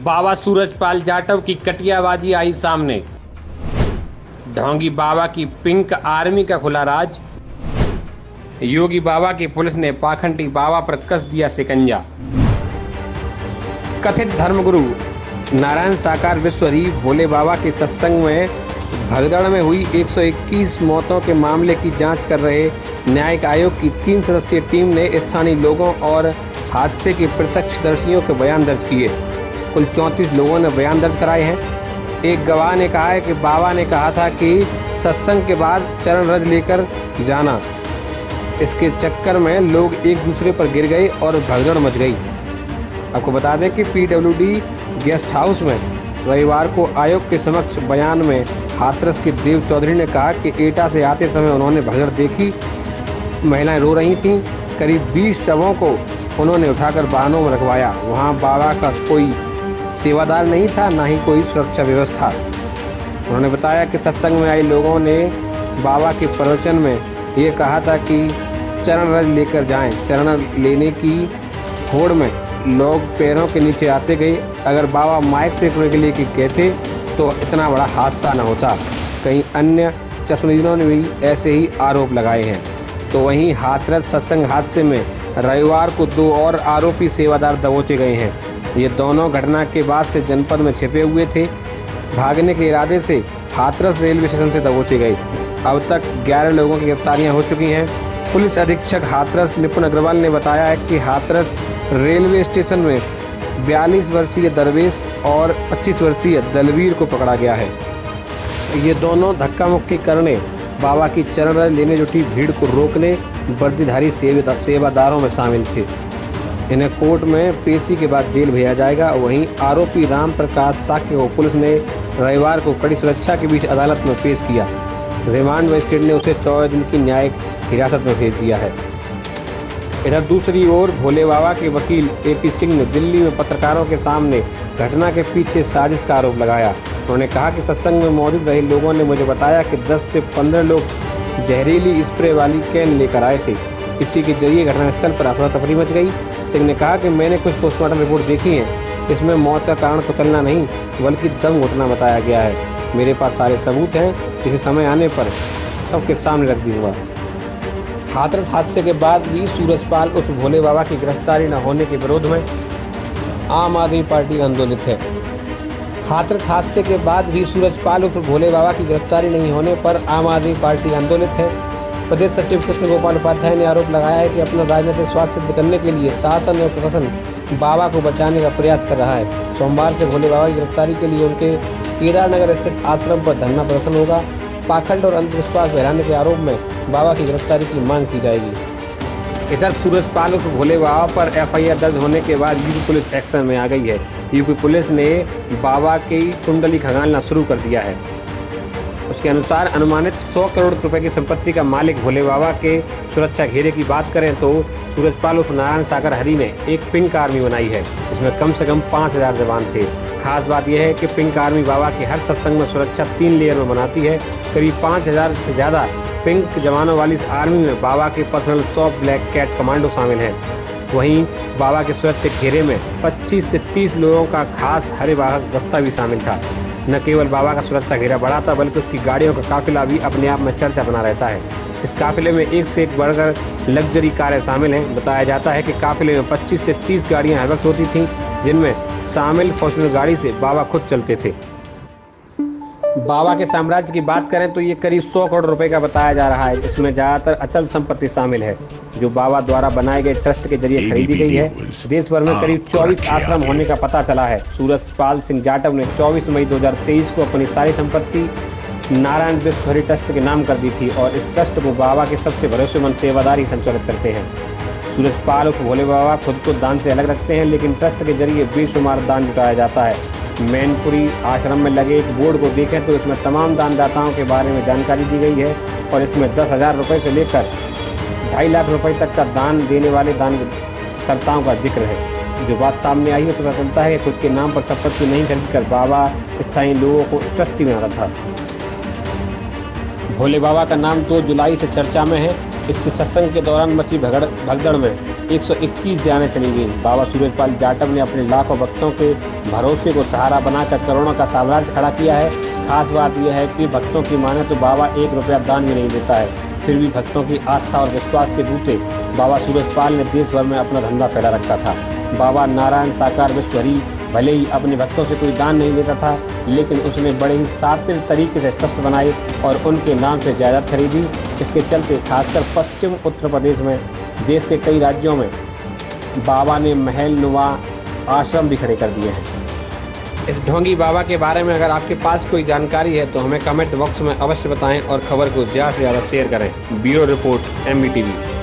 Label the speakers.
Speaker 1: बाबा सूरजपाल जाटव की कटियाबाजी आई सामने। ढोंगी बाबा की पिंक आर्मी का खुला राज। योगी बाबा की पुलिस ने पाखंडी बाबा पर कस दिया शिकंजा। कथित धर्मगुरु नारायण साकार विश्वरी भोले बाबा के सत्संग में भगदड़ में हुई 121 मौतों के मामले की जांच कर रहे न्यायिक आयोग की 3 सदस्यीय टीम ने स्थानीय लोगों और हादसे के प्रत्यक्षदर्शियों के बयान दर्ज किए। कुल 34 लोगों ने बयान दर्ज कराए हैं। एक गवाह ने कहा है कि बाबा ने कहा था कि सत्संग के बाद चरण रज लेकर जाना। इसके चक्कर में लोग एक दूसरे पर गिर गए और भगदड़ मच गई। आपको बता दें कि पीडब्ल्यूडी गेस्ट हाउस में रविवार को आयोग के समक्ष बयान में हाथरस के देव चौधरी ने कहा कि एटा से आते समय उन्होंने भगदड़ देखी। महिलाएं रो रही थीं। करीब 20 शवों को उन्होंने उठाकर वाहनों में रखवाया। वहां बाबा का कोई सेवादार नहीं था, ना ही कोई सुरक्षा व्यवस्था। उन्होंने बताया कि सत्संग में आए लोगों ने बाबा के प्रवचन में ये कहा था कि चरण रज लेकर जाएं। चरण लेने की होड़ में लोग पैरों के नीचे आते गए। अगर बाबा माइक से के लिए कहते तो इतना बड़ा हादसा न होता। कई अन्य चश्मदीदों ने भी ऐसे ही आरोप लगाए हैं। तो वहीं हाथरस सत्संग हादसे में रविवार को 2 और आरोपी सेवादार दबोचे गए हैं। ये दोनों घटना के बाद से जनपद में छिपे हुए थे। भागने के इरादे से हाथरस रेलवे स्टेशन से दबोचे गए। अब तक 11 लोगों की गिरफ्तारियां हो चुकी हैं। पुलिस अधीक्षक हाथरस निपुण अग्रवाल ने बताया है कि हाथरस रेलवे स्टेशन में 42 वर्षीय दरवेश और 25 वर्षीय दलवीर को पकड़ा गया है। ये दोनों धक्का मुक्की करने, बाबा की चरण रज लेने जुटी भीड़ को रोकने वर्दीधारी सेवादारों में शामिल थे। इन्हें कोर्ट में पेशी के बाद जेल भेजा जाएगा। वहीं आरोपी राम प्रकाश साक्य को पुलिस ने रविवार को कड़ी सुरक्षा के बीच अदालत में पेश किया। रिमांड मजिस्ट्रेट ने उसे 14 दिन की न्यायिक हिरासत में भेज दिया है। इधर दूसरी ओर भोले बाबा के वकील AP सिंह ने दिल्ली में पत्रकारों के सामने घटना के पीछे साजिश का आरोप लगाया। उन्होंने कहा कि सत्संग में मौजूद रहे लोगों ने मुझे बताया कि 10 से 15 लोग जहरीली स्प्रे वाली कैन लेकर आए थे। इसी के जरिए घटनास्थल पर अफरा तफरी मच गई। सिंह ने कहा कि मैंने कुछ पोस्टमार्टम रिपोर्ट देखी है। इसमें मौत का कारण कुचलना नहीं बल्कि दम घुटना बताया गया है। मेरे पास सारे सबूत हैं, किसी समय आने पर सबके सामने रख दूंगा। हाथरस हादसे के बाद भी सूरजपाल उस भोले बाबा की गिरफ्तारी न होने के विरोध में आम आदमी पार्टी आंदोलित है। हाथरस हादसे के बाद भी सूरजपाल उस भोले बाबा की गिरफ्तारी नहीं होने पर आम आदमी पार्टी आंदोलित है। प्रदेश सचिव कृष्ण गोपाल उपाध्याय ने आरोप लगाया है कि अपना राजनीतिक स्वार्थ सिद्ध करने के लिए शासन और प्रशासन बाबा को बचाने का प्रयास कर रहा है। सोमवार से भोले बाबा की गिरफ्तारी के लिए उनके केदारनगर स्थित आश्रम पर धरना प्रदर्शन होगा। पाखंड और अंधविश्वास फैलाने के आरोप में बाबा की गिरफ्तारी की मांग की जाएगी। इधर सूरजपाल उर्फ भोले बाबा पर FIR दर्ज होने के बाद यूपी पुलिस एक्शन में आ गई है। यूपी पुलिस ने बाबा की कुंडली खंगालना शुरू कर दिया है। उसके अनुसार अनुमानित 100 करोड़ रुपए की संपत्ति का मालिक भोले बाबा के सुरक्षा घेरे की बात करें तो सूरजपाल उर्फ नारायण सागर हरी ने एक पिंक आर्मी बनाई है। इसमें कम से कम 5000 जवान थे। खास बात यह है कि पिंक आर्मी बाबा के हर सत्संग में सुरक्षा 3 लेयर में बनाती है। करीब 5000 से ज़्यादा पिंक जवानों वाली इस आर्मी में बाबा के पर्सनल 100 ब्लैक कैट कमांडो शामिल हैं। वहीं बाबा के सुरक्षित घेरे में 25 से 30 लोगों का खास हरे वाहक दस्ता भी शामिल था। न केवल बाबा का सुरक्षा घेरा बड़ा था बल्कि उसकी गाड़ियों का काफिला भी अपने आप में चर्चा बना रहता है। इस काफिले में एक से एक बढ़कर लग्जरी कारें शामिल हैं। बताया जाता है कि काफिले में 25 से 30 गाड़ियां हर वक्त होती थीं, जिनमें शामिल फॉर्च्यूनर गाड़ी से बाबा खुद चलते थे। बाबा के साम्राज्य की बात करें तो ये करीब 100 करोड़ रुपए का बताया जा रहा है। इसमें ज़्यादातर अचल संपत्ति शामिल है जो बाबा द्वारा बनाए गए ट्रस्ट के जरिए खरीदी गई है। देश भर में करीब 24 आश्रम होने का पता चला है। सूरजपाल सिंह जाटव ने 24 मई 2023 को अपनी सारी संपत्ति नारायण विश्वरी ट्रस्ट के नाम कर दी थी और इस ट्रस्ट को बाबा के सबसे भरोसेमंद सेवादार ही संचालित करते हैं। सूरजपाल उर्फ भोले बाबा खुद को दान से अलग रखते हैं, लेकिन ट्रस्ट के जरिए बेशुमार दान जुटाया जाता है। मैनपुरी आश्रम में लगे एक बोर्ड को देखें तो इसमें तमाम दानदाताओं के बारे में जानकारी दी गई है और इसमें 10,000 रुपये से लेकर 2.5 लाख रुपए तक का दान देने वाले दानकर्ताओं का जिक्र है। जो बात सामने आई है तो पता चलता है कि खुद के नाम पर संपत्ति नहीं खरीदकर बाबा स्थायी लोगों को ट्रस्टी बना रहा था। भोले बाबा का नाम 2 जुलाई से चर्चा में है। इसके सत्संग के दौरान मची भगदड़ में 121 जानें चली गईं। बाबा सूरजपाल जाटव ने अपने लाखों भक्तों के भरोसे को सहारा बनाकर करोड़ों का साम्राज्य खड़ा किया है। खास बात यह है कि भक्तों की माने तो बाबा 1 रुपया दान भी नहीं देता है, फिर भी भक्तों की आस्था और विश्वास के बूते बाबा सूरजपाल ने देश भर में अपना धंधा फैला रखा था। बाबा नारायण साकार विश्वहरि भले ही अपने भक्तों से कोई दान नहीं लेता था, लेकिन उसने बड़े ही शातिर तरीके से ट्रस्ट बनाए और उनके नाम से जायदाद खरीदी। इसके चलते खासकर पश्चिम उत्तर प्रदेश में देश के कई राज्यों में बाबा ने महल नुमा आश्रम भी खड़े कर दिए हैं। इस ढोंगी बाबा के बारे में अगर आपके पास कोई जानकारी है तो हमें कमेंट बॉक्स में अवश्य बताएं और खबर को ज़्यादा से ज़्यादा शेयर करें। Bureau report MBTV।